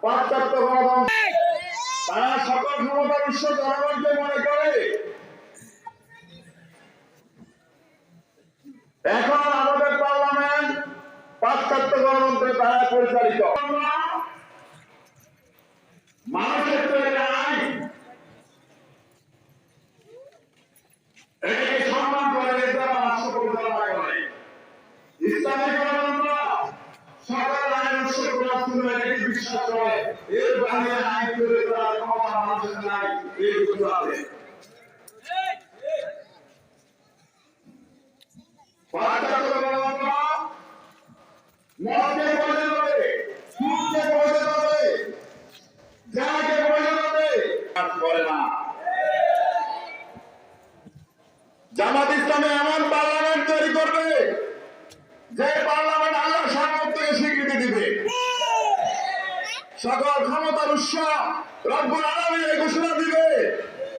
পাশ্চাত্য গণতন্ত্র তারা সকল ক্ষমতার উৎস জনগণকে মনে করে। এখন আমাদের পার্লামেন্ট পাশ্চাত্য গণতন্ত্রে দ্বারা পরিচালিত। মানুষের তৈরি আইন এটাকে সম্মান করে, এর দ্বারা রাষ্ট্র পরিচালনা করে। ইসলামী গণতন্ত্র সকল আইন উৎস এটাকে বিশ্বাস করে, এর বাইরে আইন তৈরি করার ক্ষমতা মানুষের নাই। এই দুটো আছে। পাশ্চাত্য গণতন্ত্র মদকে বলে দেবে, সুদকে বলে দেবে, যাকে বলে দেবে কাজ করে না। জামাত ইসলামী এমন পার্লামেন্ট তৈরি করবে যে পার্লামেন্ট আল্লাহর সামর্থ্যকে স্বীকৃতি দিবে। সকল ক্ষমতার উৎস রব্বুল আলামিন ঘোষণা দিবে